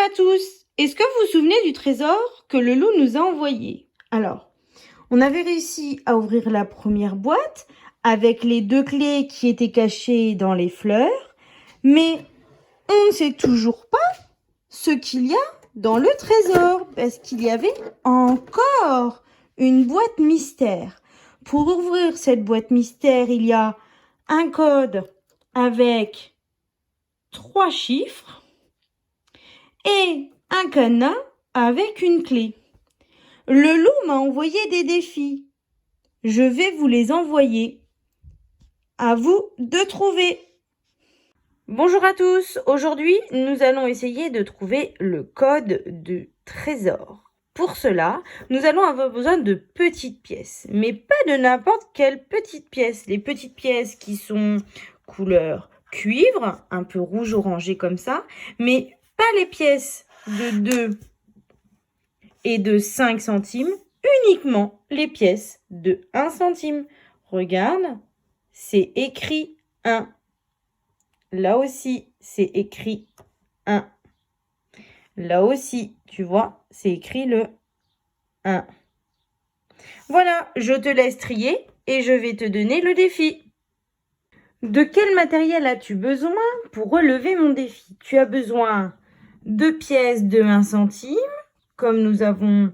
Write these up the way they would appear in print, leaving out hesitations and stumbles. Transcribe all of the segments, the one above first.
à tous. Est-ce que vous vous souvenez du trésor que le loup nous a envoyé? Alors, on avait réussi à ouvrir la première boîte avec les 2 clés qui étaient cachées dans les fleurs, mais on ne sait toujours pas ce qu'il y a dans le trésor parce qu'il y avait encore une boîte mystère. Pour ouvrir cette boîte mystère, il y a un code avec 3 chiffres et un cadenas avec une clé. Le loup m'a envoyé des défis. Je vais vous les envoyer. À vous de trouver. Bonjour à tous. Aujourd'hui, nous allons essayer de trouver le code du trésor. Pour cela, nous allons avoir besoin de petites pièces, mais pas de n'importe quelle petite pièce. Les petites pièces qui sont couleur cuivre, un peu rouge orangé comme ça, mais pas les pièces de 2 et de 5 centimes, uniquement les pièces de 1 centime. Regarde, c'est écrit 1. Là aussi, c'est écrit 1. Là aussi, tu vois, c'est écrit le 1. Voilà, je te laisse trier et je vais te donner le défi. De quel matériel as-tu besoin pour relever mon défi? Tu as besoin de pièces de 1 centime, comme nous avons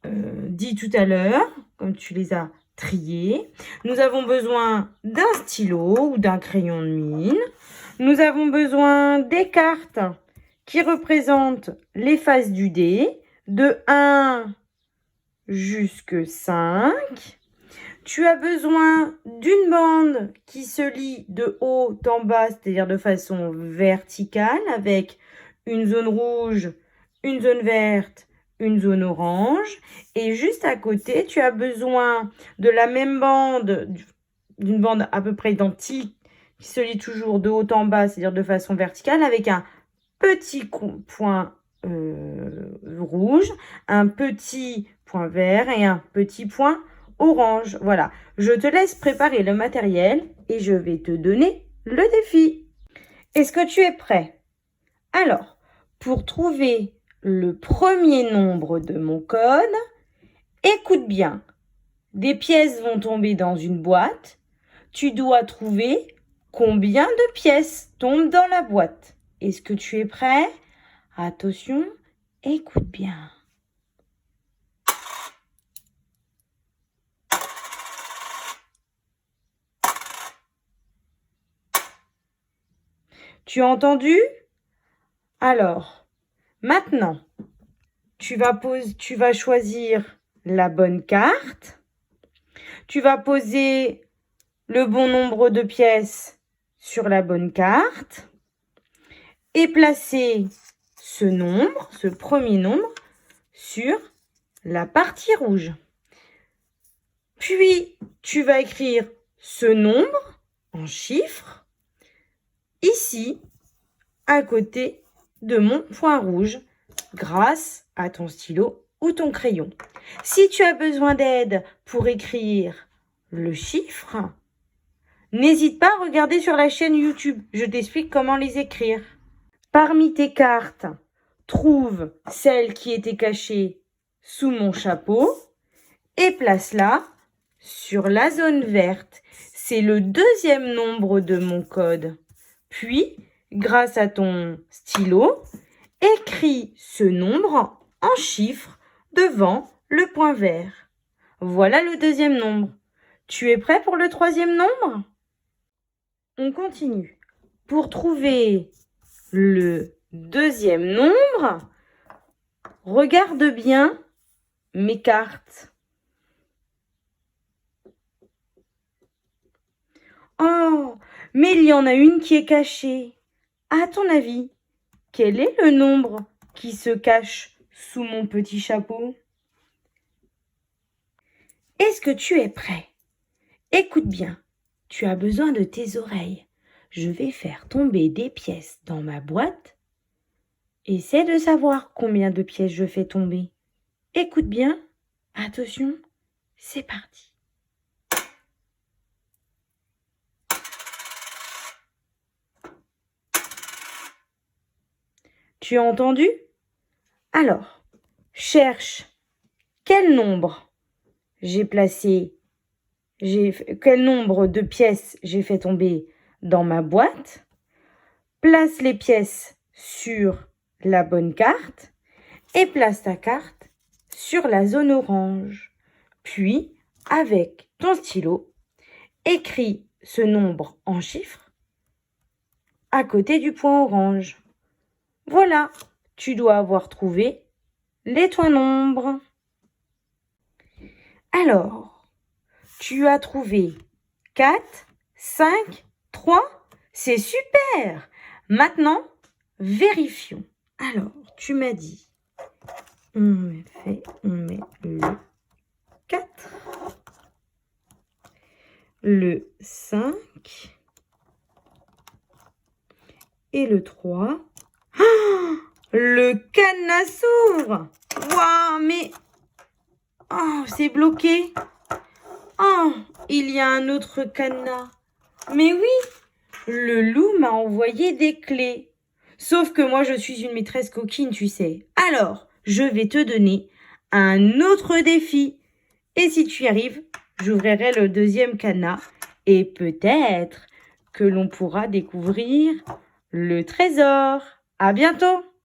dit tout à l'heure, comme tu les as triées. Nous avons besoin d'un stylo ou d'un crayon de mine. Nous avons besoin des cartes qui représentent les faces du dé, de 1 jusqu'à 5. Tu as besoin d'une bande qui se lie de haut en bas, c'est-à-dire de façon verticale, avec une zone rouge, une zone verte, une zone orange. Et juste à côté, tu as besoin de la même bande, d'une bande à peu près identique, qui se lie toujours de haut en bas, c'est-à-dire de façon verticale, avec un petit point rouge, un petit point vert et un petit point orange. Voilà, je te laisse préparer le matériel et je vais te donner le défi. Est-ce que tu es prêt? Alors, pour trouver le premier nombre de mon code, écoute bien. Des pièces vont tomber dans une boîte. Tu dois trouver combien de pièces tombent dans la boîte. Est-ce que tu es prêt? Attention, écoute bien. Tu as entendu? Alors, maintenant, tu vas choisir la bonne carte. Tu vas poser le bon nombre de pièces sur la bonne carte et placer ce nombre, ce premier nombre, sur la partie rouge. Puis, tu vas écrire ce nombre en chiffres ici, à côté de mon point rouge, grâce à ton stylo ou ton crayon. Si tu as besoin d'aide pour écrire le chiffre, n'hésite pas à regarder sur la chaîne YouTube. Je t'explique comment les écrire. Parmi tes cartes, trouve celle qui était cachée sous mon chapeau et place-la sur la zone verte. C'est le deuxième nombre de mon code. Puis, grâce à ton stylo, écris ce nombre en chiffres devant le point vert. Voilà le deuxième nombre. Tu es prêt pour le troisième nombre? On continue. Pour trouver le deuxième nombre, regarde bien mes cartes. Oh, mais il y en a une qui est cachée. À ton avis, quel est le nombre qui se cache sous mon petit chapeau? Est-ce que tu es prêt? Écoute bien, tu as besoin de tes oreilles. Je vais faire tomber des pièces dans ma boîte. Essaie de savoir combien de pièces je fais tomber. Écoute bien. Attention, c'est parti. Tu as entendu? Alors, cherche quel nombre quel nombre de pièces j'ai fait tomber dans ma boîte. Place les pièces sur la bonne carte et place ta carte sur la zone orange. Puis, avec ton stylo, écris ce nombre en chiffres à côté du point orange. Voilà, tu dois avoir trouvé les trois nombres. Alors, tu as trouvé 4, 5, 3. C'est super! Maintenant, vérifions. Alors, tu m'as dit, on met le 4, le 5 et le 3. Oh, le cadenas s'ouvre! Waouh, mais... Oh, c'est bloqué. Oh, il y a un autre cadenas. Mais oui, le loup m'a envoyé des clés. Sauf que moi, je suis une maîtresse coquine, tu sais. Alors, je vais te donner un autre défi. Et si tu y arrives, j'ouvrirai le deuxième cadenas. Et peut-être que l'on pourra découvrir le trésor. À bientôt!